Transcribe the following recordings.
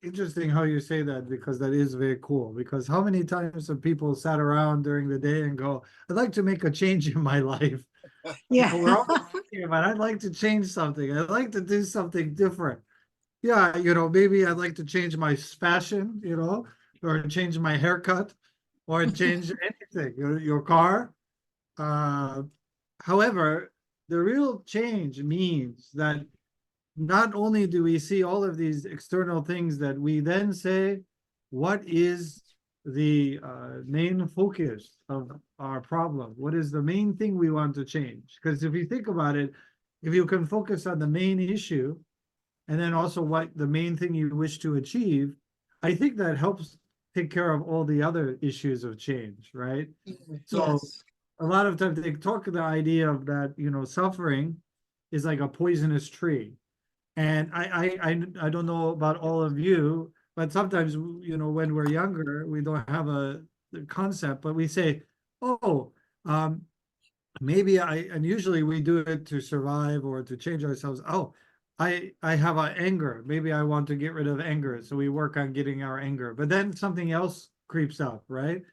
Interesting how you say that, because that is very cool. Because how many times have people sat around during the day and go, I'd like to make a change in my life. Yeah. We're always thinking about, I'd like to change something. I'd like to do something different. Yeah, maybe I'd like to change my fashion, or change my haircut, or change anything, your car. Uh, However, the real change means that not only do we see all of these external things, that we then say, what is the main focus of our problem? What is the main thing we want to change? Because if you think about it, if you can focus on the main issue, and then also what the main thing you wish to achieve, I think that helps take care of all the other issues of change, right? So Yes. a lot of times they talk the idea of that, suffering is like a poisonous tree. And I don't know about all of you, but sometimes, when we're younger, we don't have a concept, but we say, oh, um, maybe and usually we do it to survive or to change ourselves. Oh, I have a anger. Maybe I want to get rid of anger. So we work on getting our anger. But then something else creeps up, right?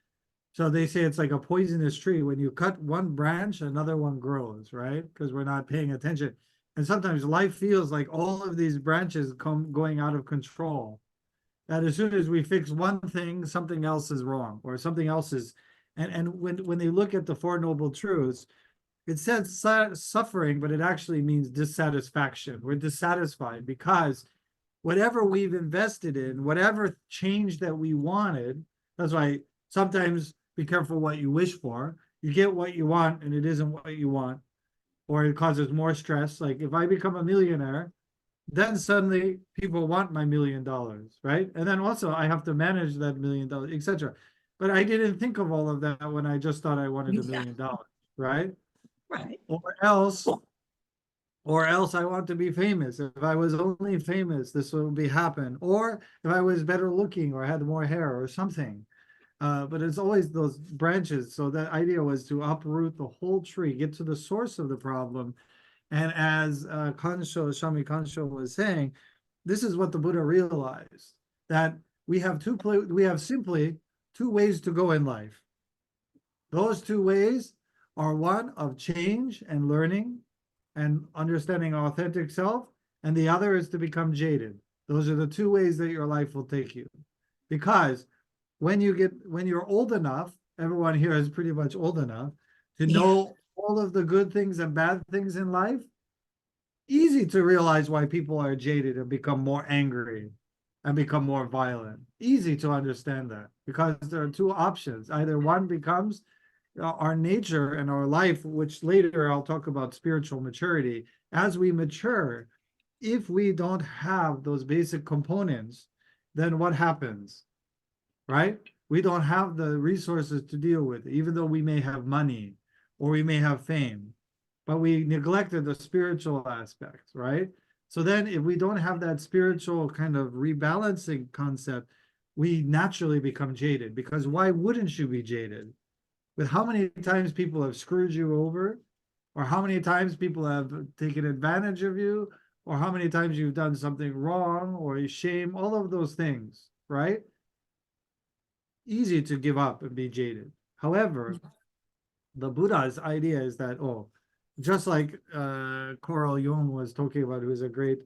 So they say it's like a poisonous tree. When you cut one branch, another one grows, right? Because we're not paying attention. And sometimes life feels like all of these branches come going out of control. That as soon as we fix one thing, something else is wrong, or something else is. And when they look at the Four Noble Truths, it says suffering, but it actually means dissatisfaction. We're dissatisfied because whatever we've invested in, whatever change that we wanted, that's why sometimes be careful what you wish for. You get what you want and it isn't what you want, or it causes more stress. Like if I become a millionaire, then suddenly people want my $1 million, right? And then also I have to manage that $1 million, etc. But I didn't think of all of that when I just thought I wanted a Yeah. million dollars, right? Right. Or else or else I want to be famous. If I was only famous, this would be happen. Or if I was better looking or had more hair or something. But it's always those branches. So that idea was to uproot the whole tree, get to the source of the problem. And as Shami Kansho was saying, this is what the Buddha realized, that we have simply two ways to go in life. Those two ways are one of change and learning and understanding authentic self, and the other is to become jaded. Those are the two ways that your life will take you. Because when you're old enough, everyone here is pretty much old enough to Yeah. know all of the good things and bad things in life, easy to realize why people are jaded and become more angry and become more violent. Easy to understand that, because there are two options. Either one becomes our nature and our life, which later I'll talk about spiritual maturity. As we mature, if we don't have those basic components, then what happens, right? We don't have the resources to deal with it, even though we may have money or we may have fame, but we neglected the spiritual aspects, right? So then if we don't have that spiritual kind of rebalancing concept, we naturally become jaded, because why wouldn't you be jaded? With how many times people have screwed you over, or how many times people have taken advantage of you, or how many times you've done something wrong or shame, all of those things, right? Easy to give up and be jaded. However, the Buddha's idea is that, oh, just like Carl Jung was talking about, who is a great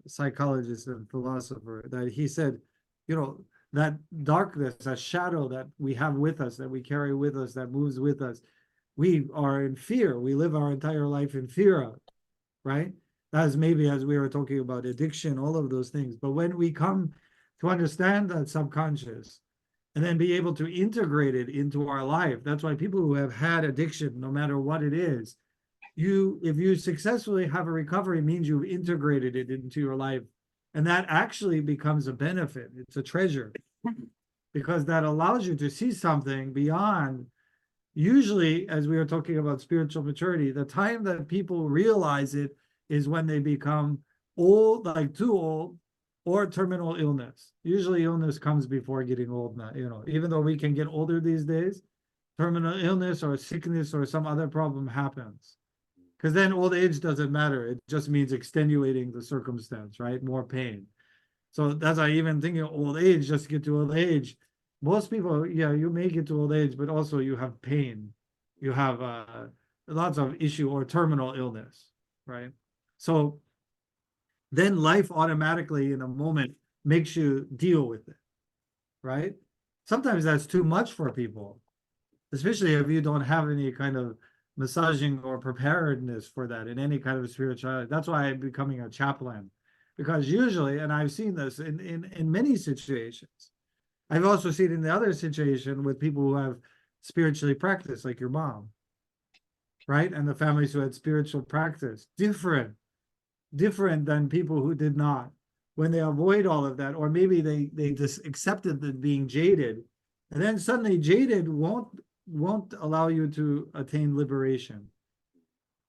psychologist and philosopher, that he said, that darkness, that shadow that we have with us, that we carry with us, that moves with us, we are in fear. We live our entire life in fear of, right? As maybe as we were talking about addiction, all of those things. But when we come to understand that subconscious and then be able to integrate it into our life, that's why people who have had addiction, no matter what it is, if you successfully have a recovery, means you've integrated it into your life. And that actually becomes a benefit. It's a treasure, because that allows you to see something beyond. Usually, as we were talking about spiritual maturity, the time that people realize it is when they become old, like too old, or terminal illness. Usually illness comes before getting old now, even though we can get older these days, terminal illness or sickness or some other problem happens. Because then old age doesn't matter. It just means extenuating the circumstance, right? More pain. So that's why even thinking of old age, just to get to old age, most people, yeah, you make it to old age, but also you have pain, you have lots of issue or terminal illness, right? So then life automatically in a moment makes you deal with it, right? Sometimes that's too much for people, especially if you don't have any kind of massaging or preparedness for that in any kind of spirituality. That's why I'm becoming a chaplain, because usually, and I've seen this in many situations. I've also seen it in the other situation with people who have spiritually practiced, like your mom, right? And the families who had spiritual practice, different than people who did not. When they avoid all of that, or maybe they just accepted that being jaded, and then suddenly jaded won't allow you to attain liberation.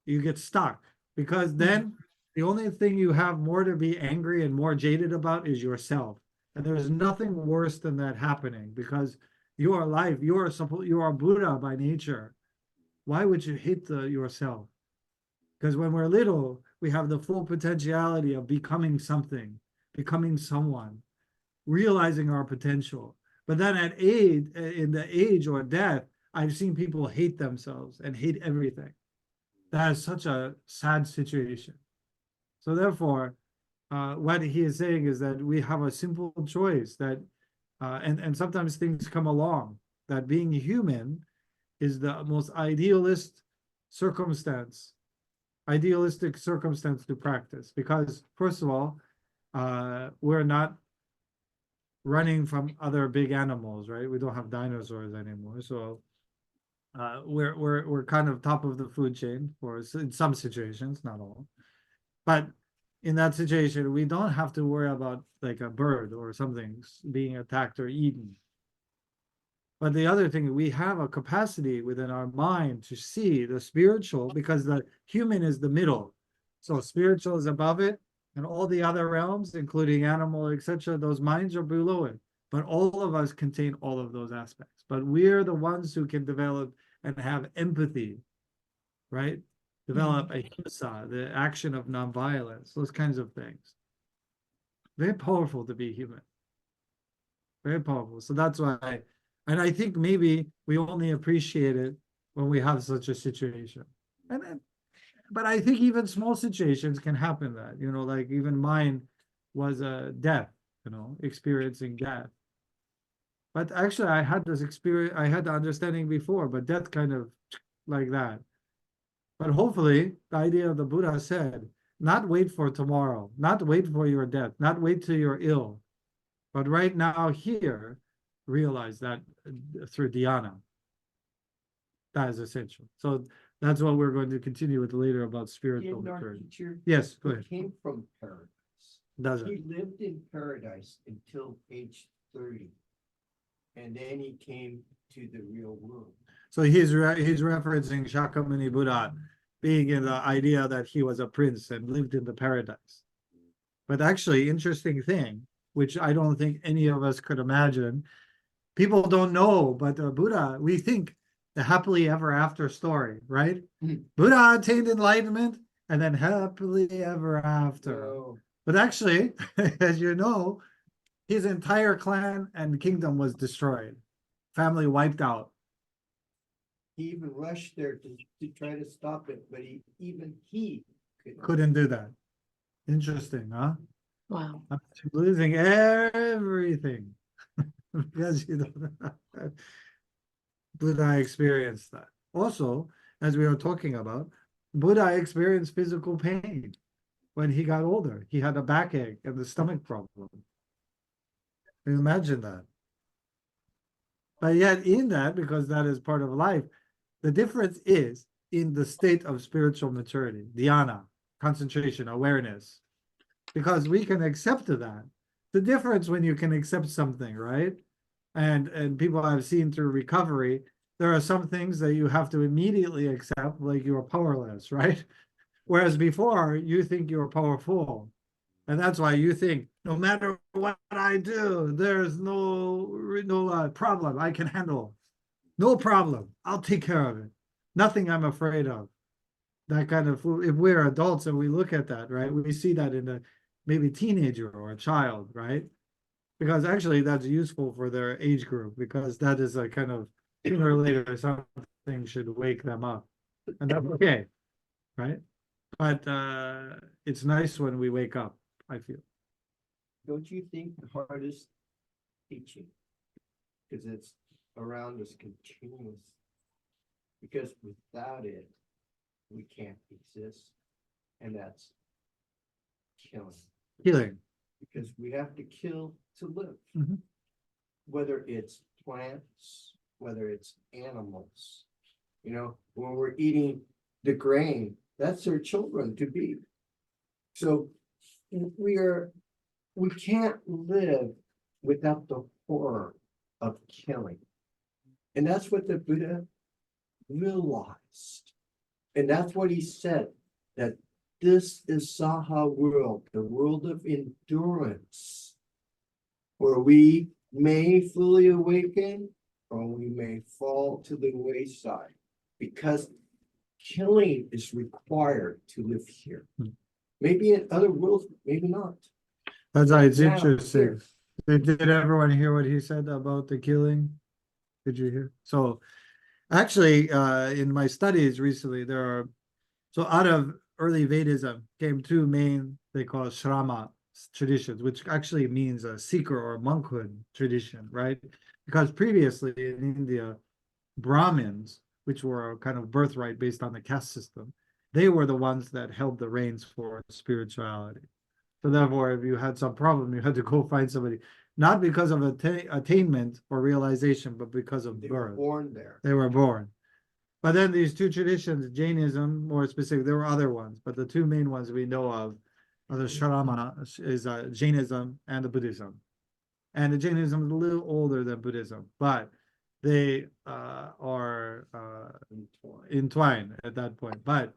You get stuck, because then the only thing you have more to be angry and more jaded about is yourself. And there's nothing worse than that happening, because you are life, you are Buddha by nature. Why would you hate yourself? Because when we're little, we have the full potentiality of becoming something, becoming someone, realizing our potential. But then at age, in the age or death, I've seen people hate themselves and hate everything. That is such a sad situation. So therefore, what he is saying is that we have a simple choice that, and sometimes things come along, that being human is the most idealistic circumstance to practice, because first of all, we're not running from other big animals, right? We don't have dinosaurs anymore, so we're kind of top of the food chain for in some situations, not all. But in that situation, we don't have to worry about like a bird or something being attacked or eaten. But the other thing, we have a capacity within our mind to see the spiritual, because the human is the middle. So spiritual is above it, and all the other realms, including animal, etc., those minds are below it. But all of us contain all of those aspects. But we're the ones who can develop and have empathy, right? Develop ahimsa, the action of nonviolence, those kinds of things. Very powerful to be human. Very powerful. So that's why, and I think maybe we only appreciate it when we have such a situation. And but I think even small situations can happen that, like even mine was a death, experiencing death. But actually I had this experience, I had the understanding before, but death kind of like that. But hopefully the idea of the Buddha said, not wait for tomorrow, not wait for your death, not wait till you're ill, but right now here, realize that through dhyana. That is essential. So that's what we're going to continue with later about spiritual maturity. Yes, go ahead. Came from paradise. Does it? He lived in paradise until age 30. And then he came to the real world. So he's referencing Shakyamuni Buddha being in the idea that he was a prince and lived in the paradise. But actually, interesting thing, which I don't think any of us could imagine. People don't know, but Buddha, we think the happily ever after story, right? Buddha attained enlightenment and then happily ever after. Oh. But actually, as you know, his entire clan and kingdom was destroyed, family wiped out. He even rushed there to try to stop it, but he couldn't do that. Interesting, huh? Wow. I'm losing everything because you don't. Buddha experienced that. Also, as we were talking about, Buddha experienced physical pain when he got older. He had a backache and the stomach problem. Can you imagine that? But yet in that, because that is part of life, the difference is in the state of spiritual maturity, dhyana, concentration, awareness, because we can accept that. The difference when you can accept something, right? And people I've seen through recovery, there are some things that you have to immediately accept, like you're powerless, right? Whereas before, you think you're powerful. And that's why you think, no matter what I do, there's no problem I can handle. No problem. I'll take care of it. Nothing I'm afraid of. That kind of, if we're adults and we look at that, right? We see that in the maybe teenager or a child, right? Because actually that's useful for their age group because that is a kind of sooner or later something should wake them up. And that's okay, right? But it's nice when we wake up, I feel. Don't you think the hardest teaching? Because it's around us continuous. Because without it, we can't exist. And that's killing. Healing. Because we have to kill to live. Mhm. Whether it's plants, whether it's animals. You know, when we're eating the grain, that's our children to be. So we can't live without the horror of killing. And that's what the Buddha realized. And that's what he said, that this is Saha world, the world of endurance, where we may fully awaken or we may fall to the wayside because killing is required to live here. Maybe in other worlds, maybe not. That's why it's Now, interesting. here. Did everyone hear what he said about the killing? Did you hear? So actually, in my studies recently, there are so out of early Vedism came two main they call Shrama traditions, which actually means a seeker or monkhood tradition, right? Because previously in India, Brahmins, which were a kind of birthright based on the caste system, they were the ones that held the reins for spirituality. So therefore, if you had some problem, you had to go find somebody, not because of attainment or realization, but because of They were birth. born there. They were born. But then these two traditions, Jainism, more specific, there were other ones, but the two main ones we know of are the Shramana, is Jainism and the Buddhism. And the Jainism is a little older than Buddhism, but they are entwined at that point. But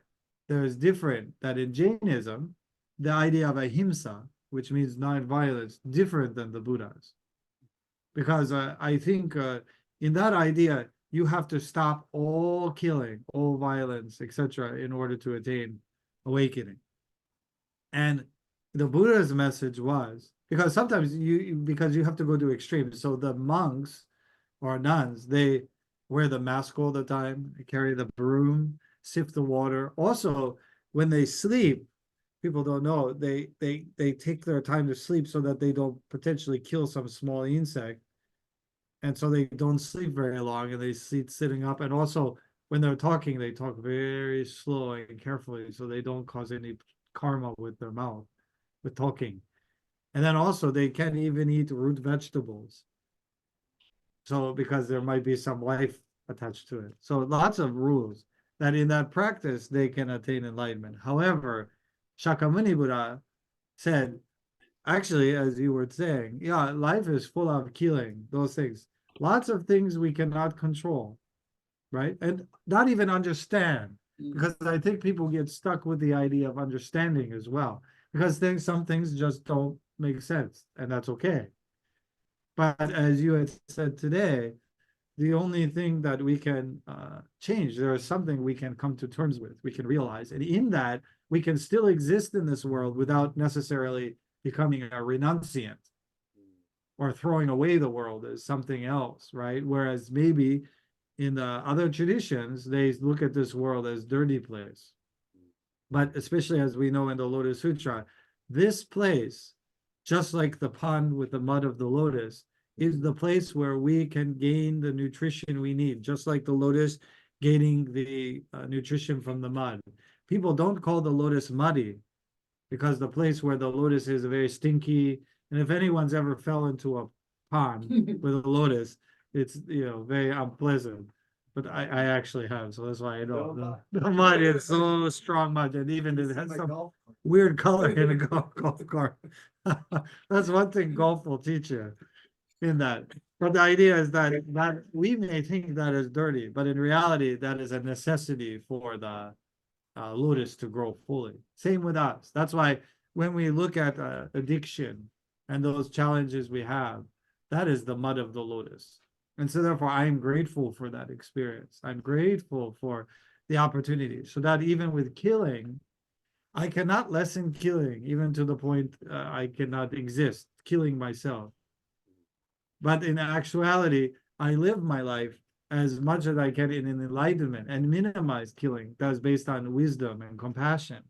there's different that in Jainism, the idea of ahimsa, which means non-violence, different than the Buddhas. Because I think in that idea, you have to stop all killing, all violence, etc., in order to attain awakening. And the Buddha's message was because sometimes because you have to go to extremes. So the monks or nuns, they wear the mask all the time, they carry the broom, sift the water. Also, when they sleep, people don't know they take their time to sleep so that they don't potentially kill some small insect, and so they don't sleep very long and they sleep sitting up. And also, when they're talking, they talk very slow and carefully so they don't cause any karma with their mouth with talking. And then also they can't even eat root vegetables. So because there might be some life attached to it. So lots of rules that in that practice they can attain enlightenment. However, Shakyamuni Buddha said, actually, as you were saying, yeah, life is full of killing, those things. Lots of things we cannot control, right? And not even understand, because I think people get stuck with the idea of understanding as well, because some things just don't make sense, and that's okay. But as you had said today, the only thing that we can change, there is something we can come to terms with, we can realize. And in that, we can still exist in this world without necessarily becoming a renunciant or throwing away the world as something else, right? Whereas maybe in the other traditions, they look at this world as dirty place. But especially as we know in the Lotus Sutra, this place, just like the pond with the mud of the lotus, is the place where we can gain the nutrition we need, just like the lotus gaining the nutrition from the mud. People don't call the lotus muddy because the place where the lotus is very stinky. And if anyone's ever fell into a pond with a lotus, it's very unpleasant. But I actually have, so that's why I know the mud is so strong mud, and even it has some weird color in a golf cart. That's one thing golf will teach you in that. But the idea is that we may think that is dirty, but in reality, that is a necessity for the lotus to grow fully. Same with us. That's why when we look at addiction and those challenges we have, that is the mud of the lotus. And so therefore, I am grateful for that experience. I'm grateful for the opportunity so that even with killing, I cannot lessen killing, even to the point I cannot exist, killing myself. But in actuality, I live my life as much as I can in an enlightenment and minimize killing. That's based on wisdom and compassion.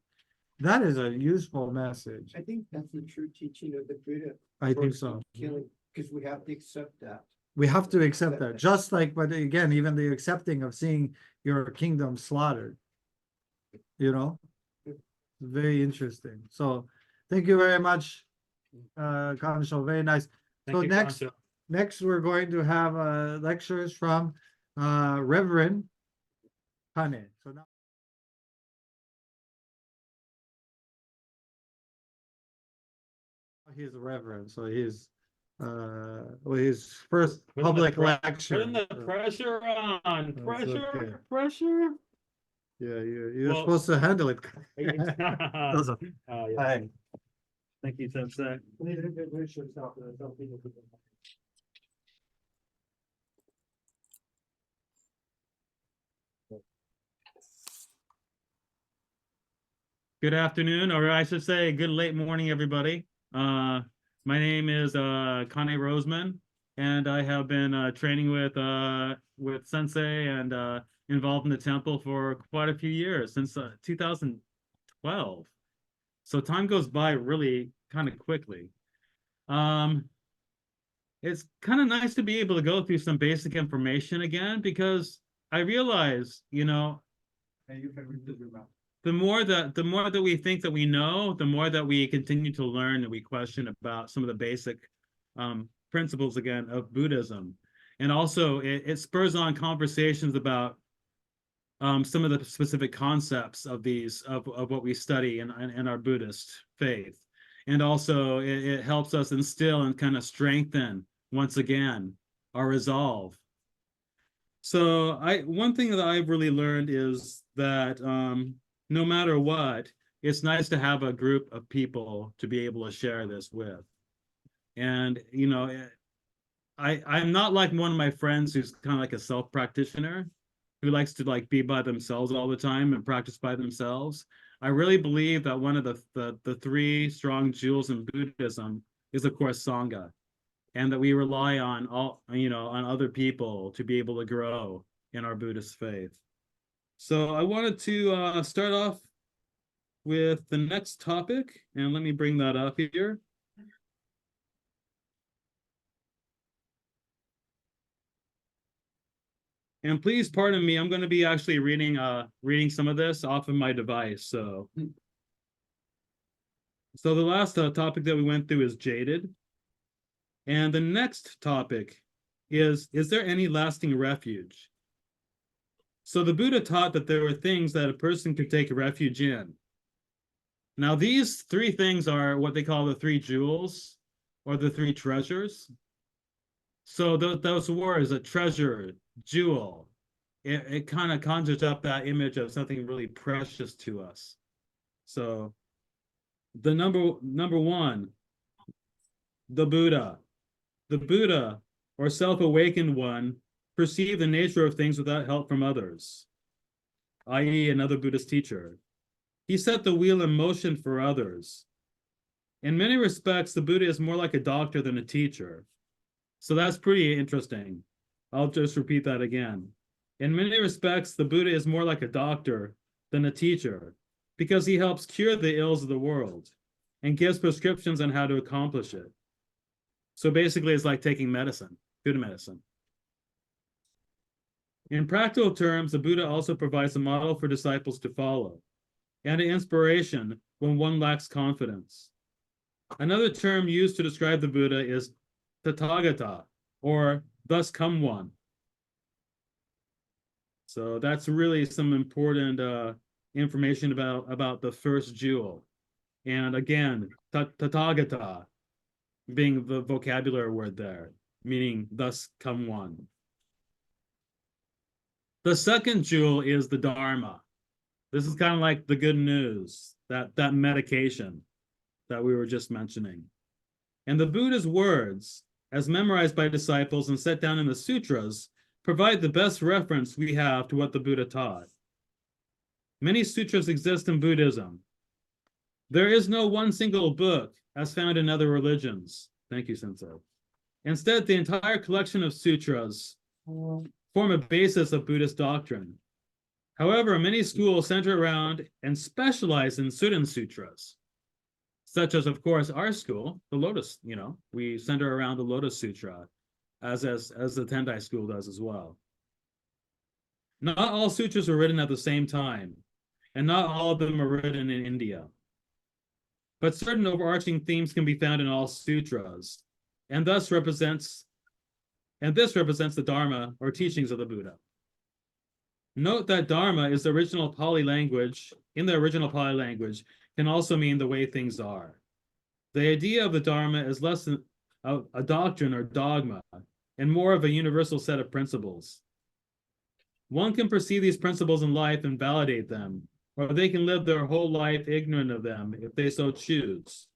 That is a useful message. I think that's the true teaching of the Buddha. I think so. Killing, because we have to accept that. We have to accept that, just like, but again, even the accepting of seeing your kingdom slaughtered, you know, very interesting. So thank you very much, Kansho, very nice. Thank So you, next, Kancho. next we're going to have lectures from Reverend Kane. So now. He's a reverend, so he's well, his first Putting the public pre- lecture. Putting the so- pressure on, That's pressure, okay. pressure. Yeah, you're Well- supposed to handle it. Oh, yeah. Hi. Thank you, Sensei. Good afternoon, or I should say, good late morning, everybody. My name is Kane Roseman, and I have been training with Sensei and involved in the temple for quite a few years, since 2012. So time goes by really kind of quickly. It's kind of nice to be able to go through some basic information again, because I realize, you know, the more that we think that we know, the more that we continue to learn and we question about some of the basic principles again of Buddhism. And also it spurs on conversations about some of the specific concepts of what we study in our Buddhist faith. And also it helps us instill and kind of strengthen once again our resolve. So one thing that I've really learned is that no matter what, it's nice to have a group of people to be able to share this with. And, you know, I'm not like one of my friends who's kind of like a self-practitioner who likes to like be by themselves all the time and practice by themselves. I really believe that one of the three strong jewels in Buddhism is, of course, Sangha, and that we rely on on other people to be able to grow in our Buddhist faith. So I wanted to start off with the next topic, and let me bring that up here. And please pardon me, I'm going to be actually reading some of this off of my device. So the last topic that we went through is jaded. And the next topic is there any lasting refuge? So the Buddha taught that there were things that a person could take refuge in. Now, these three things are what they call the three jewels, or the three treasures. So those words, a treasure, jewel, it kind of conjures up that image of something really precious to us. So the number one, the Buddha. The Buddha, or self-awakened one, perceived the nature of things without help from others, i.e. another Buddhist teacher. He set the wheel in motion for others. In many respects, the Buddha is more like a doctor than a teacher. So that's pretty interesting. I'll just repeat that again. In many respects, the Buddha is more like a doctor than a teacher, because he helps cure the ills of the world and gives prescriptions on how to accomplish it. So basically, it's like taking medicine, good medicine. In practical terms, the Buddha also provides a model for disciples to follow, and an inspiration when one lacks confidence. Another term used to describe the Buddha is Tathagata, or thus come one. So that's really some important information about the first jewel. And again, Tathagata being the vocabulary word there, meaning thus come one. The second jewel is the Dharma. This is kind of like the good news, that medication that we were just mentioning. And the Buddha's words, as memorized by disciples and set down in the sutras, provide the best reference we have to what the Buddha taught. Many sutras exist in Buddhism, There is no one single book as found in other religions. Thank you, Sensei. Instead, the entire collection of sutras form a basis of Buddhist doctrine. However, many schools center around and specialize in certain sutras, such as, of course, our school, the Lotus, we center around the Lotus Sutra, as the Tendai school does as well. Not all sutras were written at the same time, and not all of them are written in India. But certain overarching themes can be found in all sutras, and this represents the Dharma or teachings of the Buddha. Note that Dharma is the original Pali language. In the original Pali language, can also mean the way things are. The idea of the Dharma is less than a doctrine or dogma, and more of a universal set of principles. One can perceive these principles in life and validate them, or they can live their whole life ignorant of them if they so choose.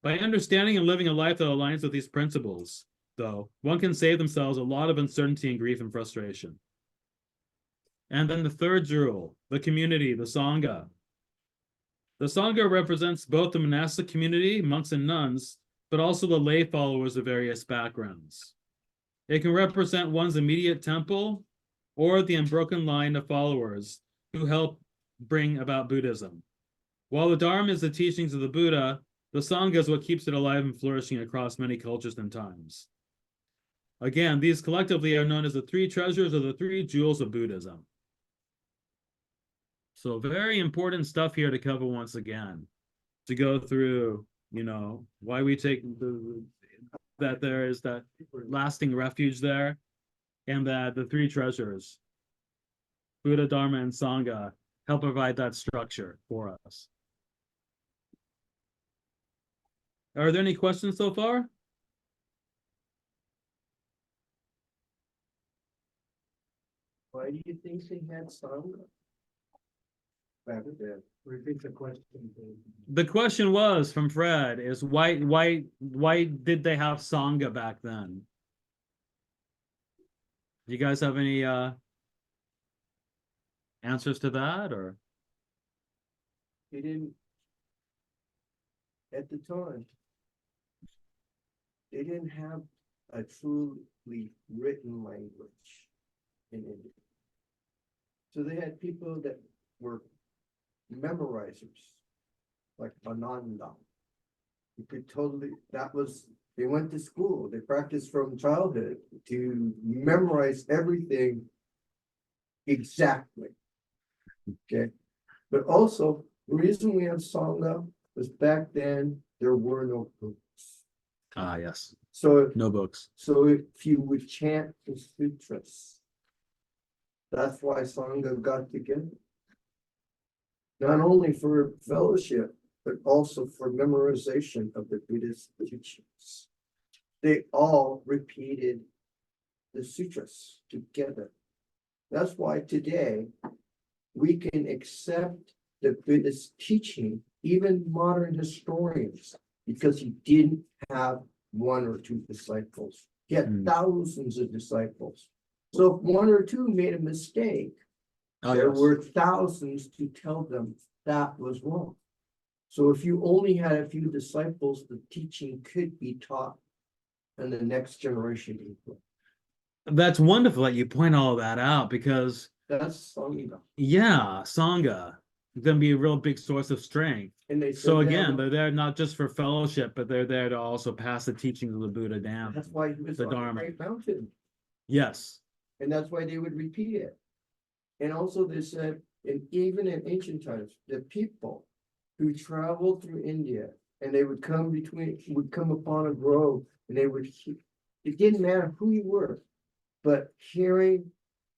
By understanding and living a life that aligns with these principles, though, one can save themselves a lot of uncertainty and grief and frustration. And then the third rule, the community, the Sangha. The Sangha represents both the monastic community, monks and nuns, but also the lay followers of various backgrounds. It can represent one's immediate temple or the unbroken line of followers who help bring about Buddhism. While the Dharma is the teachings of the Buddha, the Sangha is what keeps it alive and flourishing across many cultures and times. Again, these collectively are known as the three treasures or the three jewels of Buddhism. So very important stuff here to cover once again, to go through, why we take that there is that lasting refuge there, and that the three treasures, Buddha, Dharma, and Sangha, help provide that structure for us. Are there any questions so far? Why do you think they had Sangha? Repeat the question. The question was from Fred is why did they have Sangha back then? Do you guys have any answers to that, or? They didn't, at the time, they didn't have a truly written language in India. So they had people that were memorizers, like Ananda. You could totally, they went to school, they practiced from childhood to memorize everything exactly. Okay, but also the reason we have Sangha was back then there were no books. Ah, yes. So No books. if you would chant the sutras, that's why Sangha got together. Not only for fellowship, but also for memorization of the Buddhist teachings. They all repeated the sutras together. That's why today we can accept the Buddhist teaching, even modern historians, because he didn't have one or two disciples. He had thousands of disciples. So if one or two made a mistake, there were thousands to tell them that was wrong. So if you only had a few disciples, the teaching could be taught and the next generation people. That's wonderful that you point all that out, because That's Sangha. yeah, Sangha is going to be a real big source of strength. And they So said again, that, they're there not just for fellowship, but they're there to also pass the teachings of the Buddha down. that's why he was the on the Dharma. Great Mountain. Yes. And that's why they would repeat it. And also they said, and even in ancient times, the people who traveled through India and they would come upon a grove and they would, it didn't matter who you were, but hearing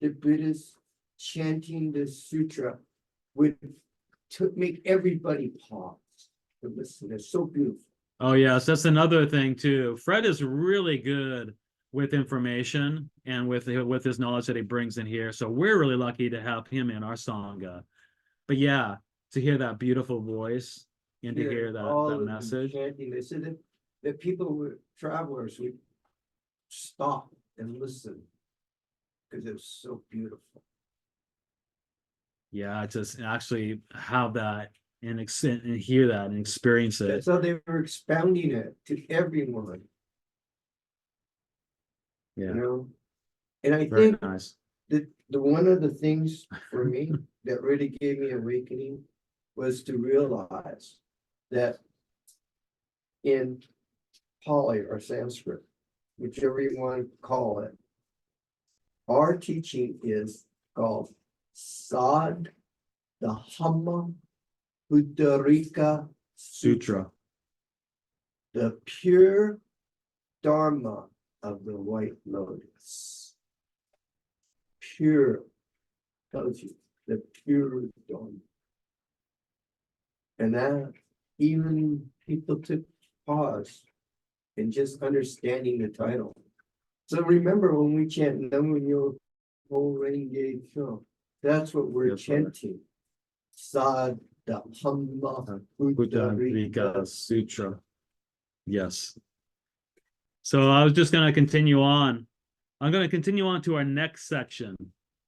the Buddhists chanting the sutra would make everybody pause to listen. It's so beautiful. Oh yes, that's another thing too. Fred is really good with information and with his knowledge that he brings in here. So we're really lucky to have him in our Sangha. But yeah, to hear that beautiful voice and to hear that message. Chanting. They said that people were travelers would stop and listen because it was so beautiful. Yeah, just actually have that and hear that and experience it. That's how they were expounding it to everyone, you Yeah, know? And I very think nice. the one of the things for me that really gave me awakening was to realize that in Pali or Sanskrit, whichever you want to call it, our teaching is called Sad Dhamma Uttarika Sutra, Sutra. the pure Dharma of the White Lotus. Pure, tells you, the pure Dharma. And that even people took pause in just understanding the title. So remember when we chant Namo Yo Ho Renge Kyo, that's what we're Yes, brother. chanting. Sad Dhamma Uttarika Uttarika. Sutra. Yes. So I was just going to continue on. I'm going to continue on to our next section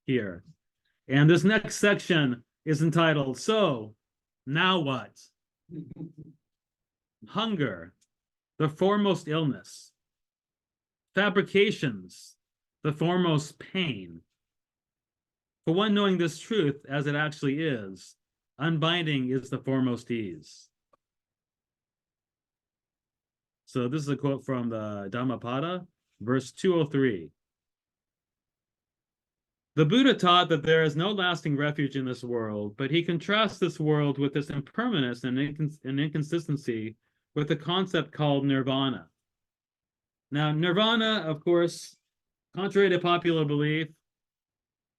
here. And this next section is entitled, So, Now What? Hunger, the foremost illness. Fabrications, the foremost pain. For one knowing this truth as it actually is, unbinding is the foremost ease. So this is a quote from the Dhammapada, verse 203. The Buddha taught that there is no lasting refuge in this world, but he contrasts this world with its impermanence and inconsistency with a concept called nirvana. Now, nirvana, of course, contrary to popular belief,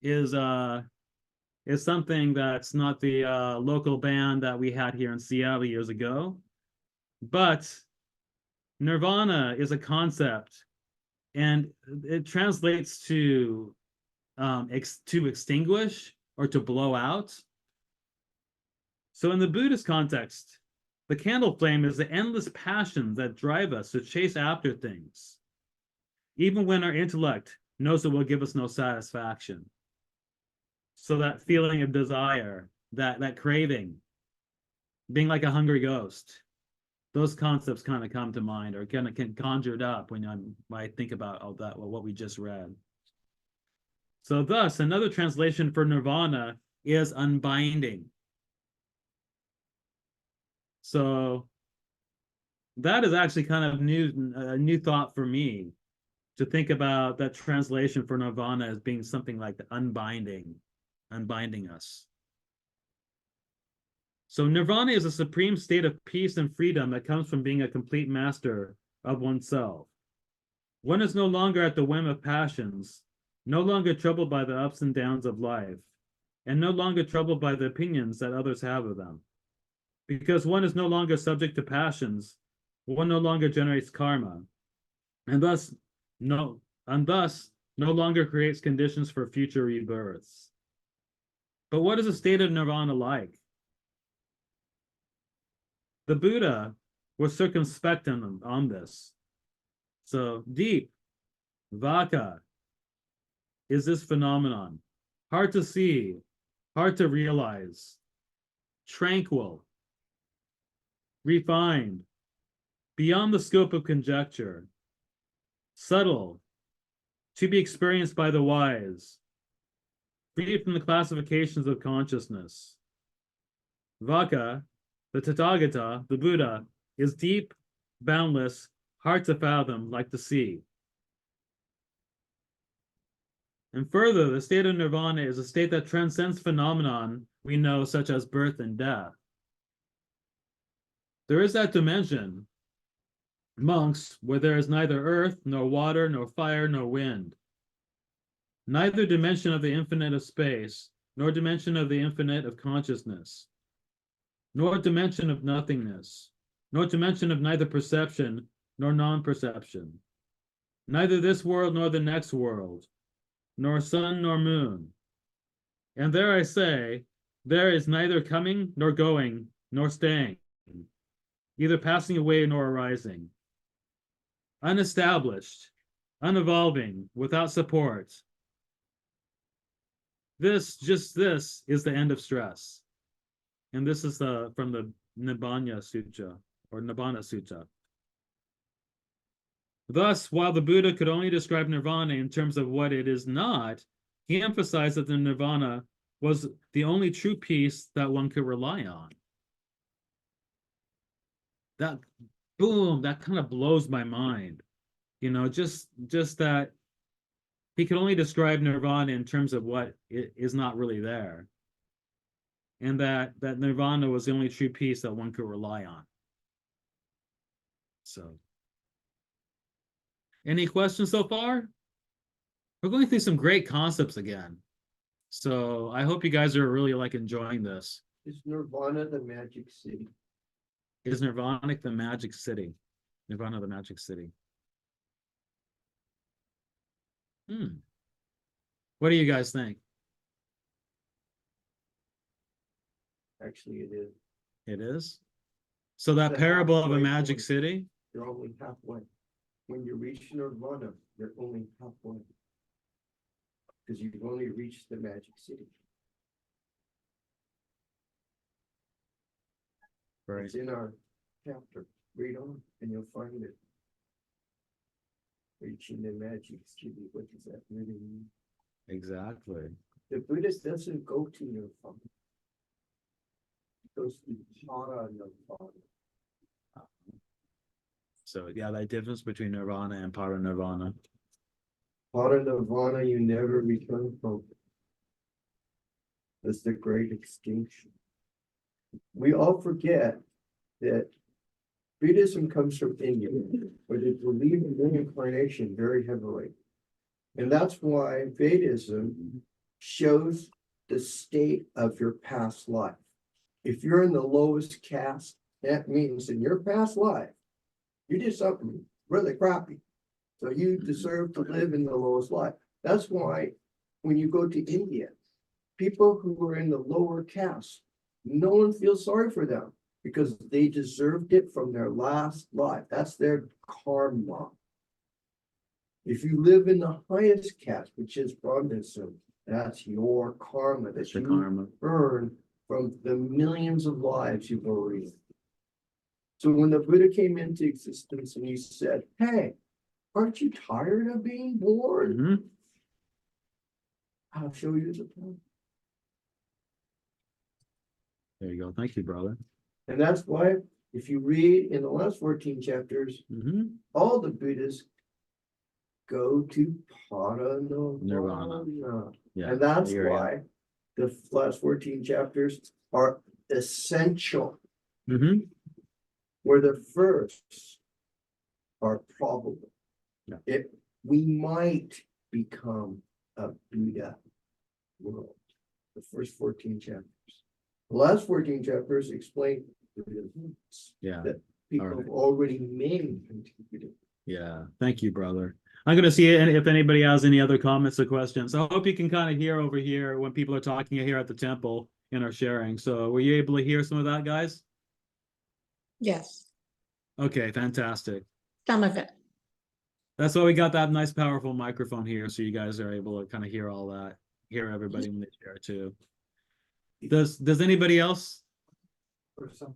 is something that's not the local band that we had here in Seattle years ago, but nirvana is a concept, and it translates to extinguish or to blow out. So in the Buddhist context, the candle flame is the endless passions that drive us to chase after things, even when our intellect knows it will give us no satisfaction. So that feeling of desire, that craving, being like a hungry ghost, those concepts kind of come to mind or can conjured up when I think about all that, what we just read. So thus, another translation for nirvana is unbinding. So that is actually kind of a new thought for me, to think about that translation for nirvana as being something like the unbinding us. So nirvana is a supreme state of peace and freedom that comes from being a complete master of oneself. One is no longer at the whim of passions, no longer troubled by the ups and downs of life, and no longer troubled by the opinions that others have of them. Because one is no longer subject to passions, one no longer generates karma, and thus no longer creates conditions for future rebirths. But what is a state of nirvana like? The Buddha was circumspect on this. So deep, vaka, is this phenomenon. Hard to see, hard to realize, tranquil, refined, beyond the scope of conjecture, subtle, to be experienced by the wise, free from the classifications of consciousness. Vaka, the Tathagata, the Buddha, is deep, boundless, hard to fathom, like the sea. And further, the state of nirvana is a state that transcends phenomenon we know, such as birth and death. There is that dimension, monks, where there is neither earth, nor water, nor fire, nor wind. Neither dimension of the infinite of space, nor dimension of the infinite of consciousness, nor dimension of nothingness, nor dimension of neither perception nor non-perception, neither this world nor the next world, nor sun nor moon. And there I say, there is neither coming nor going nor staying, either passing away nor arising. Unestablished, unevolving, without support. This is the end of stress. And this is from the Nibbana Sutta or Nibbana Sutta. Thus, while the Buddha could only describe nirvana in terms of what it is not, he emphasized that the nirvana was the only true peace that one could rely on. That, boom, that kind of blows my mind. You know, just that he could only describe nirvana in terms of what is not really there. And that nirvana was the only true peace that one could rely on. So, any questions so far? We're going through some great concepts again. So I hope you guys are really like enjoying this. Is Nirvana the magic city? Is Nirvana the magic city? Nirvana the magic city. What do you guys think? Actually, it is. It is? So that The parable of a halfway magic point. city? You're only halfway. When you reach Nirvana, you're only halfway. Because you've only reached the magic city. Right. It's in our chapter. Read on and you'll find it. Reaching the magic city. What does that really mean? Exactly. The Buddhist doesn't go to Nirvana. He goes to Para Nirvana. So yeah, that difference between nirvana and parinirvana. Para Nirvana you never return from. That's the great extinction. We all forget that Buddhism comes from India, where they believe in reincarnation very heavily. And that's why Vedism shows the state of your past life. If you're in the lowest caste, that means in your past life, you did something really crappy. So you deserve to live in the lowest life. That's why when you go to India, people who are in the lower caste, no one feels sorry for them because they deserved it from their last life. That's their karma. If you live in the highest caste, which is Brahmanism, that's your karma that The you karma. earn from the millions of lives you've already lived. So when the Buddha came into existence and he said, hey, aren't you tired of being born? Mhm. I'll show you the plan. There you go. Thank you, brother. And that's why if you read in the last 14 chapters, Mhm. all the Buddhists go to Nirvana. Paranirvana. Yeah. And that's I hear ya. why the last 14 chapters are essential, Mhm. where the first are probable. Yeah. If we might become a Buddha world, the first 14 chapters. The last 14 chapters explain Buddhisms Yeah. that people Alright. have already made into Buddhism. Yeah. Thank you, brother. I'm gonna see if anybody has any other comments or questions. I hope you can kind of hear over here when people are talking here at the temple and are sharing. So were you able to hear some of that, guys? Yes, Okay, fantastic. some of it. That's why we got that nice, powerful microphone here, so you guys are able to kind of hear all that, hear everybody when they share too. Does anybody else? Or some.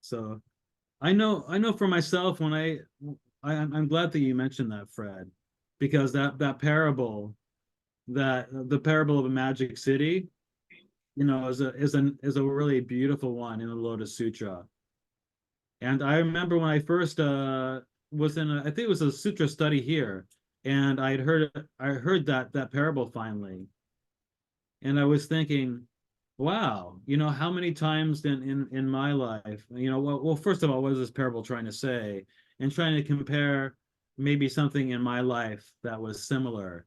So, I know for myself when I'm glad that you mentioned that, Fred, because that parable, that the parable of a magic city, you know, is a really beautiful one in the Lotus Sutra. And I remember when I first was in I think it was a sutra study here, and I heard that parable finally. And I was thinking, wow, you know, how many times in my life, you know, well, first of all, what is this parable trying to say? And trying to compare maybe something in my life that was similar.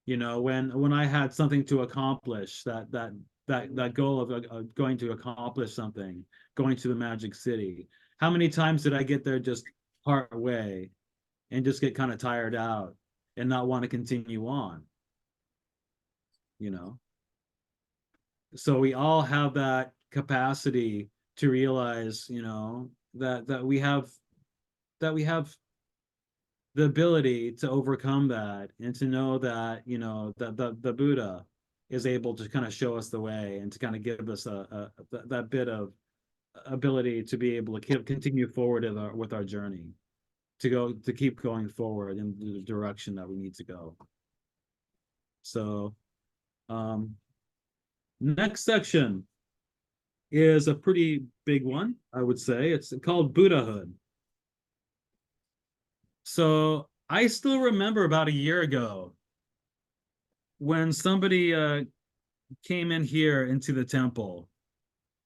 You know, when I had something to accomplish, that goal of going to accomplish something, going to the magic city. How many times did I get there just part way and just get kind of tired out and not want to continue on? You know? So we all have that capacity to realize, you know, that we have the ability to overcome that and to know that, you know, that the Buddha is able to kind of show us the way and to kind of give us that bit of ability to be able to continue forward with our journey, to keep going forward in the direction that we need to go. So, next section is a pretty big one, I would say. It's called Buddhahood. So I still remember about a year ago when somebody came in here into the temple,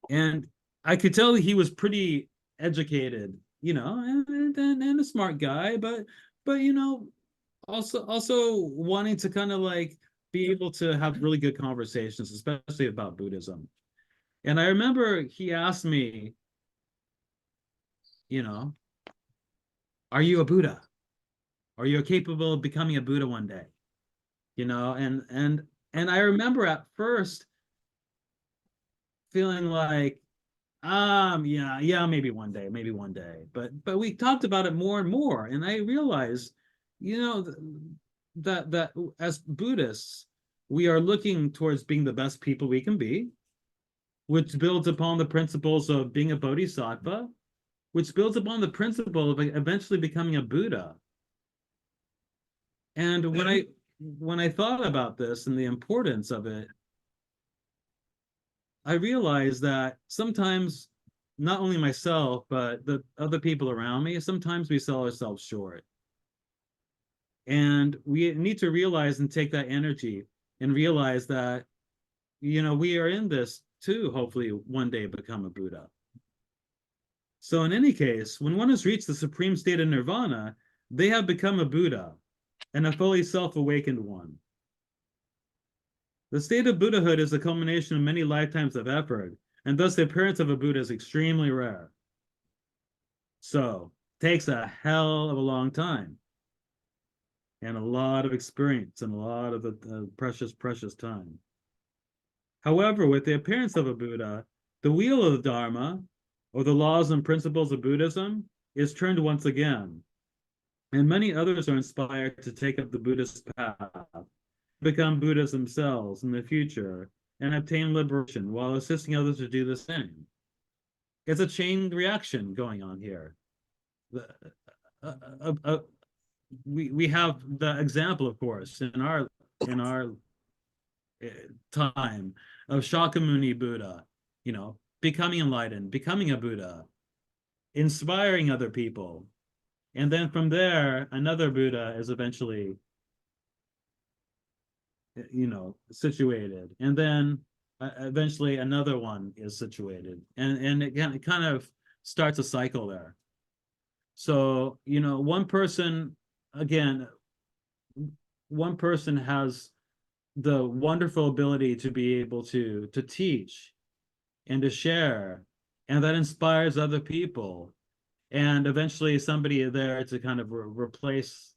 and I could tell he was pretty educated, and a smart guy, but also wanting to kind of like be able to have really good conversations, especially about Buddhism. And I remember he asked me, are you a Buddha? Are you capable of becoming a Buddha one day? And I remember at first feeling like, yeah, maybe one day. But we talked about it more and more, and I realized, that as Buddhists, we are looking towards being the best people we can be, which builds upon the principles of being a bodhisattva, which builds upon the principle of eventually becoming a Buddha. And when I thought about this and the importance of it, I realized that sometimes, not only myself, but the other people around me, sometimes we sell ourselves short. And we need to realize and take that energy and realize that, we are in this to hopefully one day become a Buddha. So in any case, when one has reached the supreme state of nirvana, they have become a Buddha and a fully self-awakened one. The state of Buddhahood is a culmination of many lifetimes of effort, and thus the appearance of a Buddha is extremely rare. So, takes a hell of a long time, and a lot of experience, and a lot of precious time. However, with the appearance of a Buddha, the wheel of the Dharma, or the laws and principles of Buddhism, is turned once again, and many others are inspired to take up the Buddhist path, become Buddhas themselves in the future, and obtain liberation while assisting others to do the same. It's a chain reaction going on here. We have the example, of course, in our time of Shakyamuni Buddha, becoming enlightened, becoming a Buddha, inspiring other people. And then from there, another Buddha is eventually, situated. And then eventually another one is situated. And it kind of starts a cycle there. So, one person has the wonderful ability to be able to teach and to share, and that inspires other people, and eventually somebody there to kind of replace,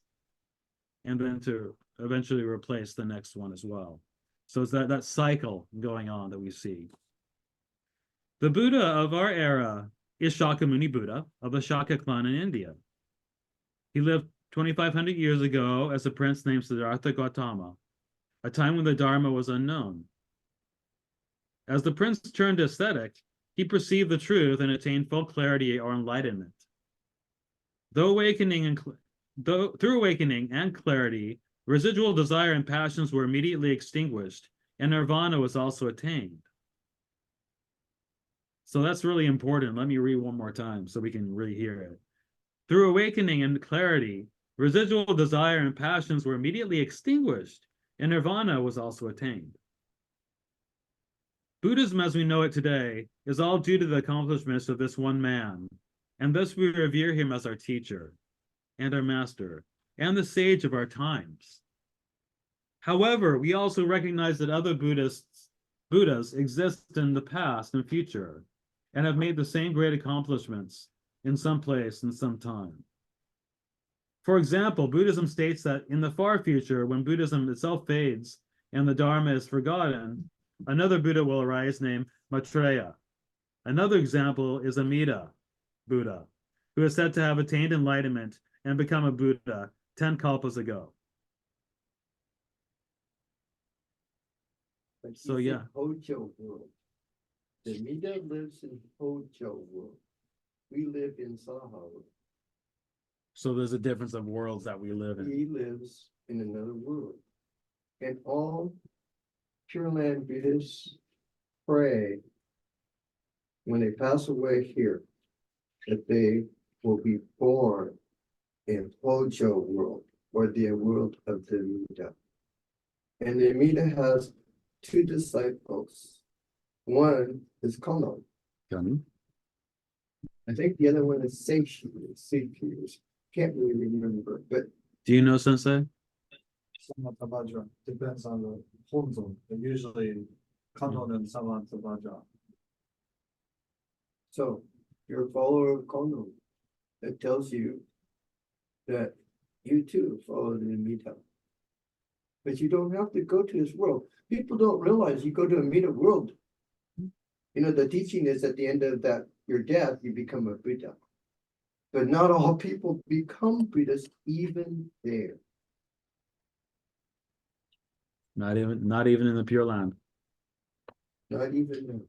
and then to eventually replace the next one as well. So it's that cycle going on that we see. The Buddha of our era is Shakyamuni Buddha of the Shaka clan in India. He lived 2,500 years ago as a prince named Siddhartha Gautama, a time when the Dharma was unknown. As the prince turned ascetic, he perceived the truth and attained full clarity or enlightenment. Through awakening and clarity, residual desire and passions were immediately extinguished, and nirvana was also attained. So that's really important. Let me read one more time so we can really hear it. Through awakening and clarity, residual desire and passions were immediately extinguished, and nirvana was also attained. Buddhism as we know it today is all due to the accomplishments of this one man, and thus we revere him as our teacher and our master and the sage of our times. However, we also recognize that other Buddhas exist in the past and future and have made the same great accomplishments in some place and some time. For example, Buddhism states that in the far future, when Buddhism itself fades and the Dharma is forgotten, another Buddha will arise named Maitreya. Another example is Amida Buddha, who is said to have attained enlightenment and become a Buddha 10 kalpas ago. But he's So, in yeah. Hojo world. The Mida lives in Hojo world. We live in Saha world. So there's a difference of worlds that we live in. He lives in another world. And all Pure Land Buddhists pray when they pass away here that they will be born in Hojo world or the world of the Mida. And the Mida has two disciples. One is Kono. I think the other one is Seishi. Can't really remember, but Do you know, Sensei? Samantabhadra, depends on the home zone, but usually Kanon and Samantabhadra. so you're a follower of Kono. That tells you that you too follow the Amida. But you don't have to go to this world. People don't realize you go to a Amida world. You know, the teaching is at the end of that, your death, you become a Buddha. But not all people become Buddhas even there. Not even in the Pure Land. Not even there.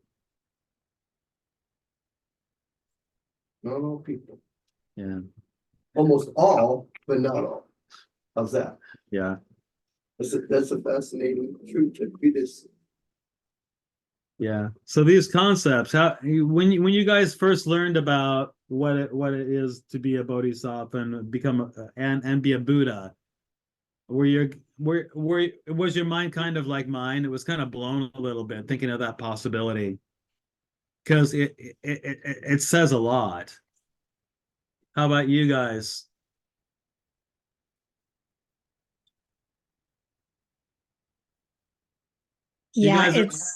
Not all people. Yeah. Almost all, but not all. How's that? Yeah. That's a fascinating truth of Buddhism. Yeah. So these concepts, when you guys first learned about what it is to be a bodhisattva and become and be a Buddha, was your mind kind of like mine? It was kind of blown a little bit thinking of that possibility, because it says a lot. How about you guys? You Yeah, guys are- it's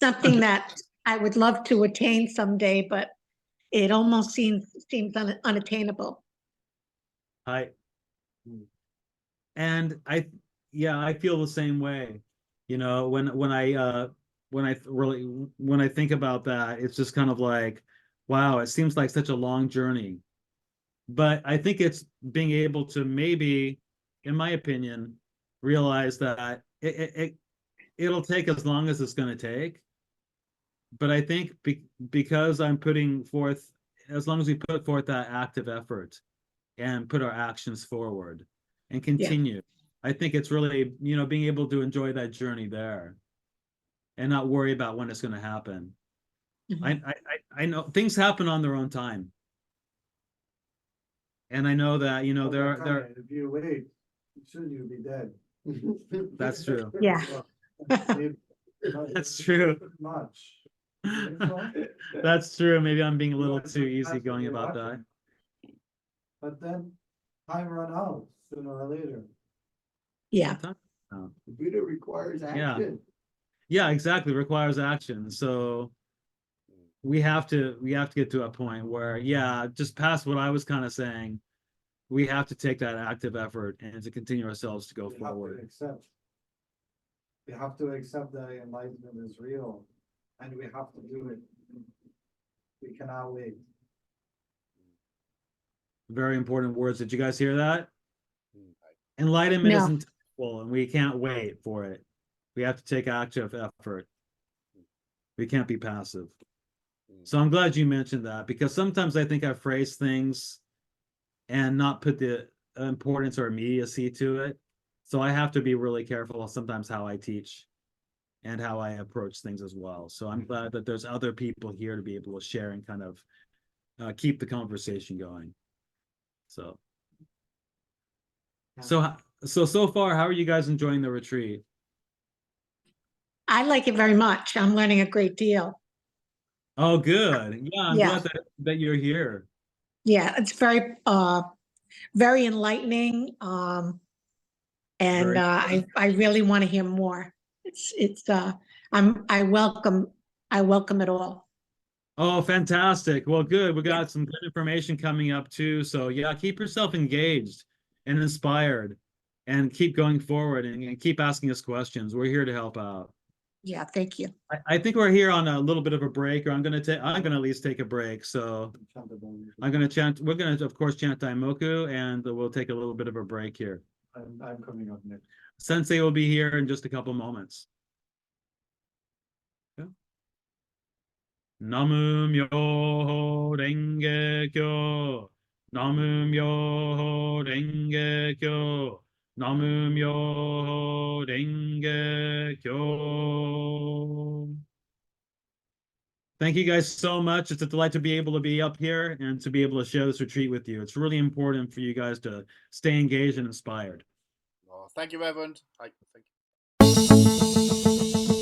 something that I would love to attain someday, but it almost seems unattainable. And I feel the same way. You know, when I think about that, it's just kind of like, wow, it seems like such a long journey. But I think it's being able to maybe, in my opinion, realize that it'll take as long as it's going to take. But I think because I'm putting forth, as long as we put forth that active effort and put our actions forward and continue, I think it's really, being able to enjoy that journey there and not worry about when it's going to happen. Mhm. I know things happen on their own time. And I know that, there If you wait, soon you'll be dead. that's true. Yeah. That's true. Much. That's true. Maybe I'm being a little That's too what easygoing you're about that. watching. But then time run out sooner or later. Yeah, Oh. Buddha requires Yeah. action. Yeah, exactly. Requires action. So we have to get to a point where, just past what I was kind of saying, we have to take that active effort and to continue ourselves to go We have to forward. accept. We have to accept that enlightenment is real, and we have to do it. We cannot wait. Very important words. Did you guys hear that? Enlightenment No. isn't temporal, and we can't wait for it. We have to take active effort. We can't be passive. So I'm glad you mentioned that, because sometimes I think I phrase things and not put the importance or immediacy to it. So I have to be really careful sometimes how I teach and how I approach things as well. So I'm glad that there's other people here to be able to share and kind of keep the conversation going. So far, how are you guys enjoying the retreat? I like it very much. I'm learning a great deal. Oh, good. Yeah, I'm Yeah. glad that you're here. Yeah, it's very very enlightening. And Very- I really want to hear more. I welcome it all. Oh, fantastic. Well, good. We got some good information coming up too. So yeah, keep yourself engaged and inspired and keep going forward and keep asking us questions. We're here to help out. Yeah, thank you. I think we're here on a little bit of a break, or I'm gonna at least take a break. So we're gonna of course chant Daimoku, and we'll take a little bit of a break here. I'm coming up next. Sensei will be here in just a couple moments. Namu Myoho Renge Kyo. Namu Myoho Renge Kyo. Namu Myoho Renge Kyo. Thank you guys so much. It's a delight to be able to be up here and to be able to share this retreat with you. It's really important for you guys to stay engaged and inspired. Well, thank you, Reverend. Thank you.